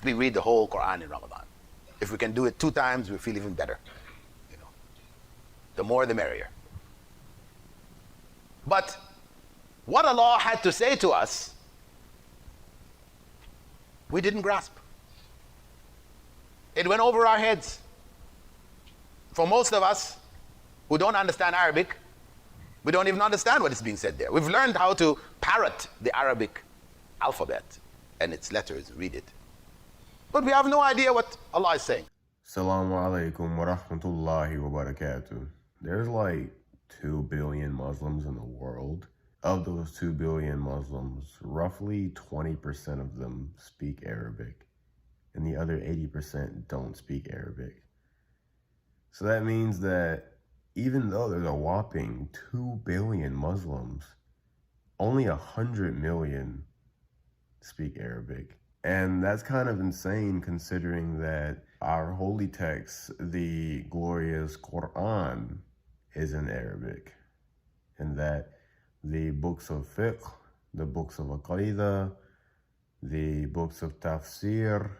We read the whole Quran in Ramadan. If we can do it 2 times, we feel even better. You know, the more the merrier. But what Allah had to say to us, we didn't grasp. It went over our heads. For most of us who don't understand Arabic, we don't even understand what is being said there. We've learned how to parrot the Arabic alphabet and its letters, read it. But we have no idea what Allah is saying. Assalamu alaikum wa rahmatullahi wa barakatuh. There's like 2 billion Muslims in the world. Of those 2 billion Muslims, roughly 20% of them speak Arabic, and the other 80% don't speak Arabic. So that means that even though there's a whopping 2 billion Muslims, only 100 million speak Arabic. And that's kind of insane considering that our holy text, the glorious Quran, is in Arabic, and that the books of fiqh, the books of aqidah, the books of tafsir,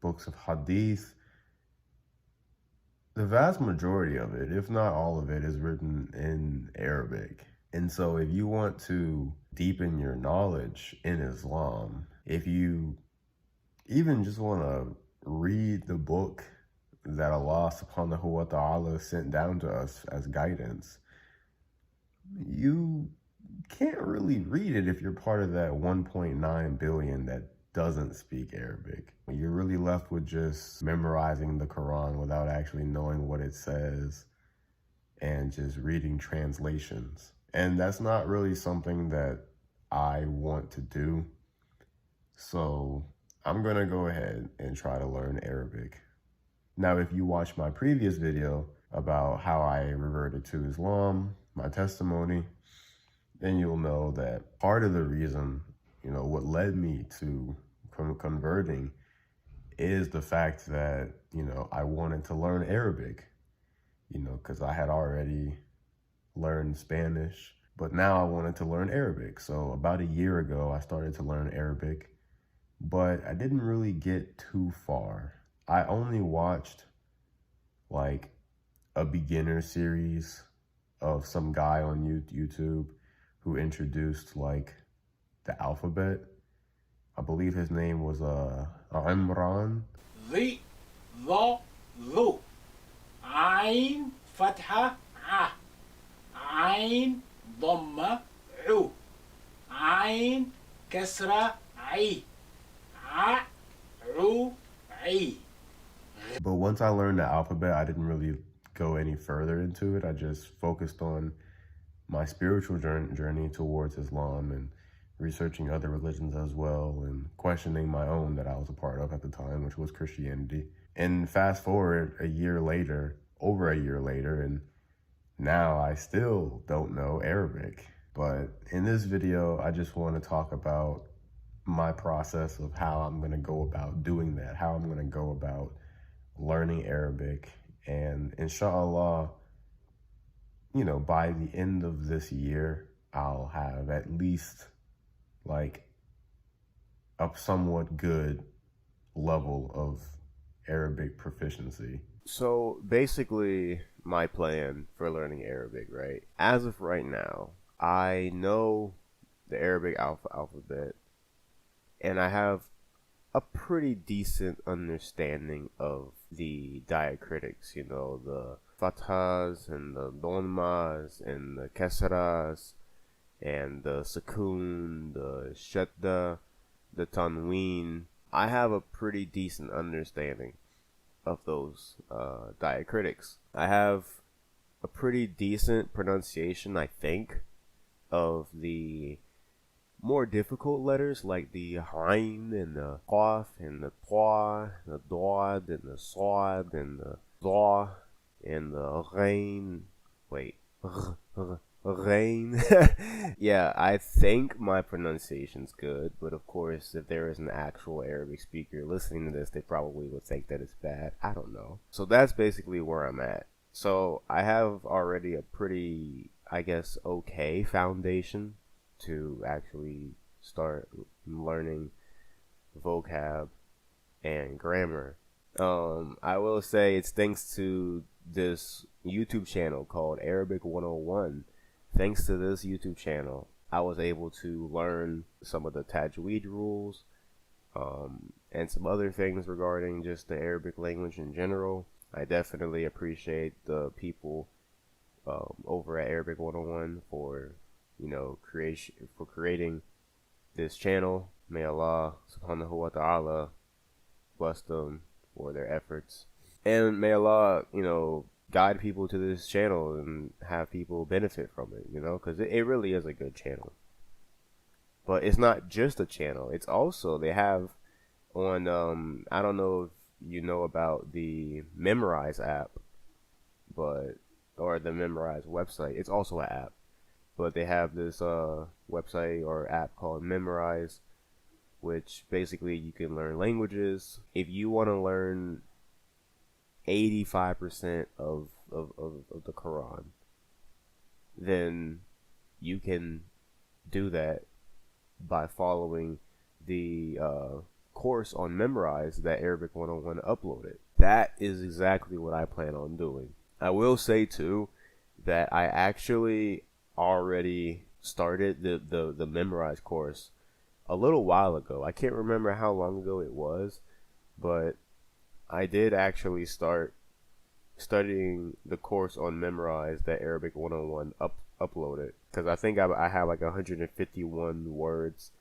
books of hadith, the vast majority of it, if not all of it, is written in Arabic. And so if you want to deepen your knowledge in Islam, if you even just want to read the book that Allah subhanahu wa ta'ala sent down to us as guidance, you can't really read it if you're part of that 1.9 billion that doesn't speak Arabic. You're really left with just memorizing the Quran without actually knowing what it says and just reading translations. And that's not really something that I want to do. So I'm gonna go ahead and try to learn Arabic. Now, if you watch my previous video about how I reverted to Islam, my testimony, then you'll know that part of the reason, what led me to converting is the fact that, I wanted to learn Arabic, because I had already learned Spanish, but now I wanted to learn Arabic. So about a year ago, I started to learn Arabic, but I didn't really get too far. I only watched like a beginner series of some guy on YouTube who introduced like the alphabet. I believe his name was Imran. ضي ض ذو عين فتحة ع عين ضمة عو عين كسرة عي ع عو عي. But once I learned the alphabet, I didn't really go any further into it. I just focused on my spiritual journey towards Islam and researching other religions as well and questioning my own that I was a part of at the time, which was Christianity. And fast forward over a year later, and now I still don't know Arabic. But in this video, I just want to talk about my process of how I'm going to go about doing that, how I'm going to go about learning Arabic. And inshallah, by the end of this year, I'll have at least like a somewhat good level of Arabic proficiency. So basically, my plan for learning Arabic, right? As of right now, I know the Arabic alphabet, and I have a pretty decent understanding of the diacritics, the fathas and the dhammas and the kasras and the sukoon, the shadda, the tanween. I have a pretty decent understanding of those diacritics. I have a pretty decent pronunciation, I think, of the more difficult letters like the Ain and the Qaf and the Twa, the Dawad and the Sad and the Daw and the Ghain. Rain. Yeah, I think my pronunciation's good, but of course, if there is an actual Arabic speaker listening to this, they probably would think that it's bad. I don't know. So that's basically where I'm at. So I have already a pretty, I guess, okay foundation to actually start learning vocab, and grammar. I will say it's thanks to this YouTube channel called Arabic 101. Thanks to this YouTube channel, I was able to learn some of the tajweed rules, and some other things regarding just the Arabic language in general. I definitely appreciate the people over at Arabic 101 for, creating this channel. May Allah subhanahu wa ta'ala bless them for their efforts. And may Allah, guide people to this channel and have people benefit from it, because it really is a good channel. But it's not just a channel. It's also, they have on, I don't know if you know about the Memrise app, or the Memrise website. It's also an app. But they have this website or app called Memrise, which basically you can learn languages. If you want to learn 85% of the Quran, then you can do that by following the course on Memrise that Arabic 101 uploaded. That is exactly what I plan on doing. I will say too that I actually already started the Memrise course a little while ago. I can't remember how long ago it was, but I did actually start studying the course on Memrise that Arabic 101 uploaded, because I think I have like 151 words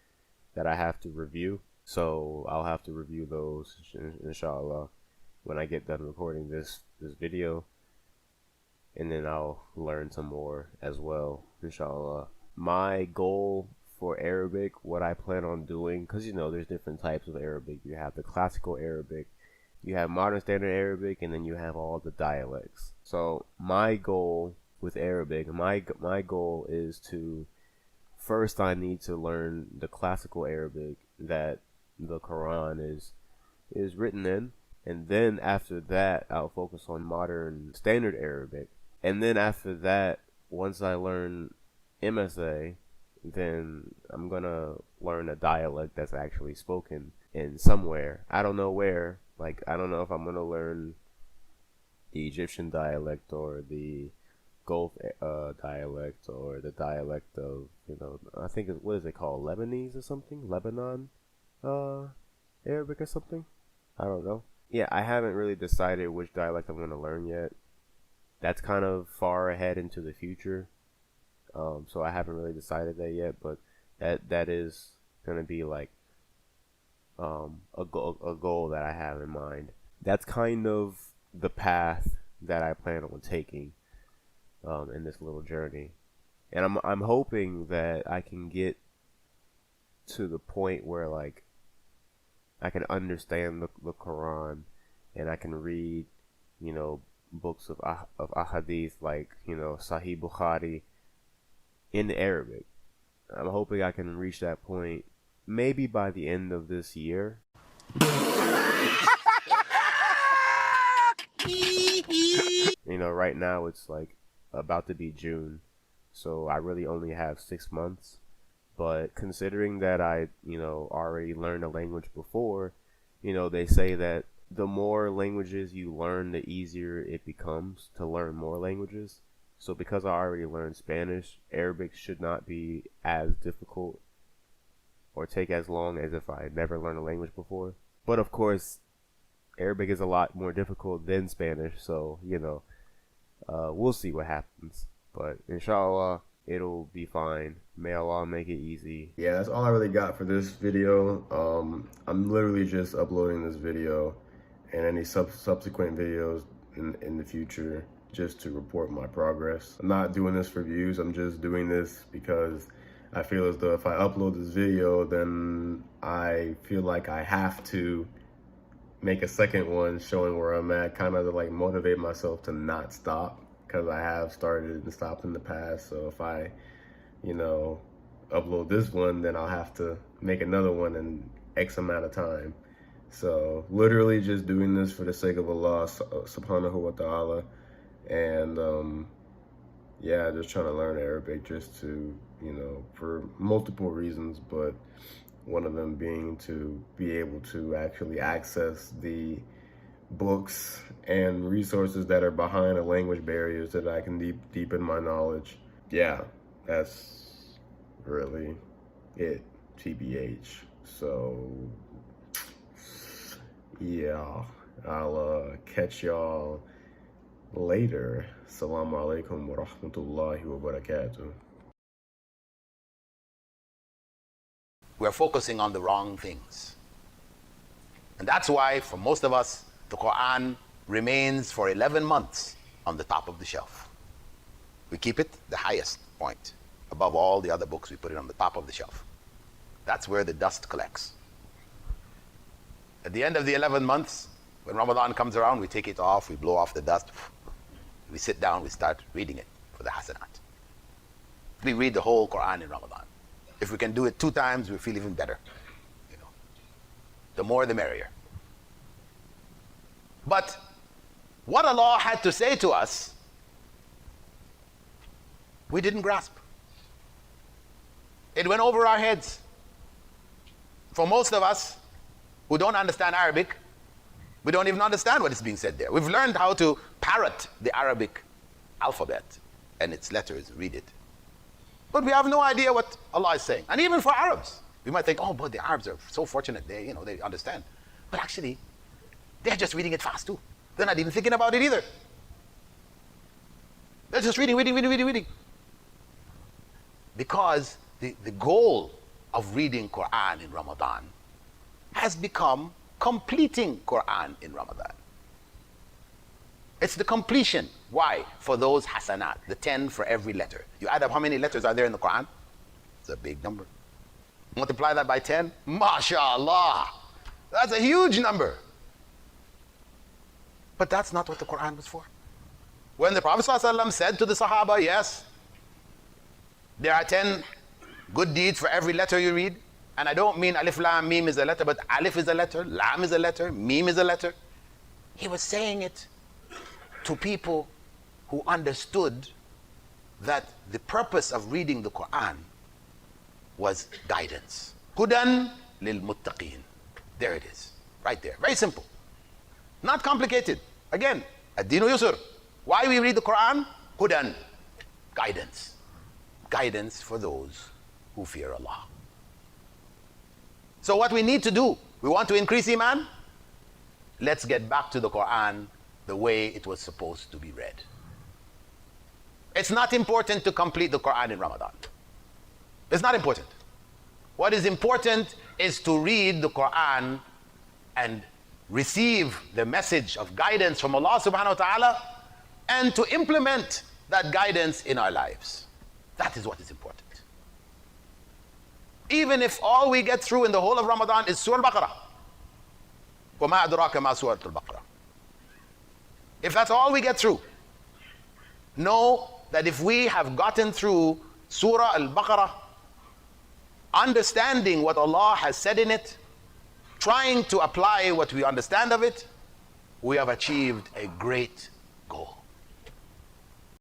that I have to review. So I'll have to review those, inshallah, when I get done recording this video. And then I'll learn some more as well, inshallah. My goal for Arabic, what I plan on doing, because there's different types of Arabic. You have the classical Arabic, you have modern standard Arabic, and then you have all the dialects. So my goal with Arabic, my goal is to, first I need to learn the classical Arabic that the Quran is written in, and then after that I'll focus on modern standard Arabic. And then after that, once I learn MSA, then I'm gonna learn a dialect that's actually spoken in somewhere. I don't know where. Like, I don't know if I'm gonna learn the Egyptian dialect or the Gulf dialect or the dialect of, I think, what is it called? Lebanese or something? Lebanon Arabic or something? I don't know. Yeah, I haven't really decided which dialect I'm gonna learn yet. That's kind of far ahead into the future. So I haven't really decided that yet, but that is gonna be like a goal that I have in mind. That's kind of the path that I plan on taking in this little journey, and I'm hoping that I can get to the point where, like, I can understand the Quran, and I can read, books of ahadith, like, Sahih Bukhari in Arabic. I'm hoping I can reach that point maybe by the end of this year. Right now it's like about to be June, so I really only have 6 months. But considering that I, already learned a language before, they say that the more languages you learn, the easier it becomes to learn more languages. So because I already learned Spanish, Arabic should not be as difficult or take as long as if I had never learned a language before. But of course, Arabic is a lot more difficult than Spanish, so, we'll see what happens. But inshallah, it'll be fine. May Allah make it easy. Yeah, that's all I really got for this video. I'm literally just uploading this video and any subsequent videos in the future just to report my progress. I'm not doing this for views. I'm just doing this because I feel as though if I upload this video, then I feel like I have to make a second one showing where I'm at, kind of to like motivate myself to not stop, because I have started and stopped in the past. So if I, upload this one, then I'll have to make another one in X amount of time. So literally just doing this for the sake of Allah subhanahu wa ta'ala. And just trying to learn Arabic just to, for multiple reasons. But One of them being to be able to actually access the books and resources that are behind the language barriers so that I can deepen my knowledge. Yeah, that's really it, TBH. So, yeah, I'll catch y'all later. Assalamu alaikum wa rahmatullahi wa barakatuh. We're focusing on the wrong things. And that's why, for most of us, the Quran remains for 11 months on the top of the shelf. We keep it the highest point. Above all the other books, we put it on the top of the shelf. That's where the dust collects. At the end of the 11 months, when Ramadan comes around, we take it off, we blow off the dust, we sit down, we start reading it for the hasanat. We read the whole Quran in Ramadan. If we can do it 2 times, we feel even better. You know, the more the merrier. But what Allah had to say to us, we didn't grasp. It went over our heads. For most of us who don't understand Arabic, we don't even understand what is being said there. We've learned how to parrot the Arabic alphabet and its letters, read it. But we have no idea what Allah is saying. And even for Arabs, we might think, oh, but the Arabs are so fortunate, they understand. But actually, they're just reading it fast too. They're not even thinking about it either. They're just reading. Because the goal of reading Quran in Ramadan has become completing Quran in Ramadan. It's the completion. Why? For those hasanat, the 10 for every letter. You add up how many letters are there in the Quran? It's a big number. Multiply that by 10, MashaAllah. That's a huge number. But that's not what the Quran was for. When the Prophet ﷺ said to the Sahaba, yes, there are 10 good deeds for every letter you read. And I don't mean alif, lam, mim is a letter, but alif is a letter, lam is a letter, mim is a letter. He was saying it to people who understood that the purpose of reading the Quran was guidance. Hudan lil muttaqeen. There it is, right there. Very simple. Not complicated. Again, ad-dinu yusr. Why we read the Quran? Hudan. Guidance. Guidance for those who fear Allah. So what we need to do, we want to increase Iman? Let's get back to the Quran the way it was supposed to be read. It's not important to complete the Quran in Ramadan. It's not important. What is important is to read the Quran and receive the message of guidance from Allah subhanahu wa ta'ala and to implement that guidance in our lives. That is what is important. Even if all we get through in the whole of Ramadan is Surah Al-Baqarah. وَمَا أَدْرَاكَ مَا سُورَةُ الْبَقَرَةِ. If that's all we get through, know that if we have gotten through Surah Al-Baqarah, understanding what Allah has said in it, trying to apply what we understand of it, we have achieved a great goal.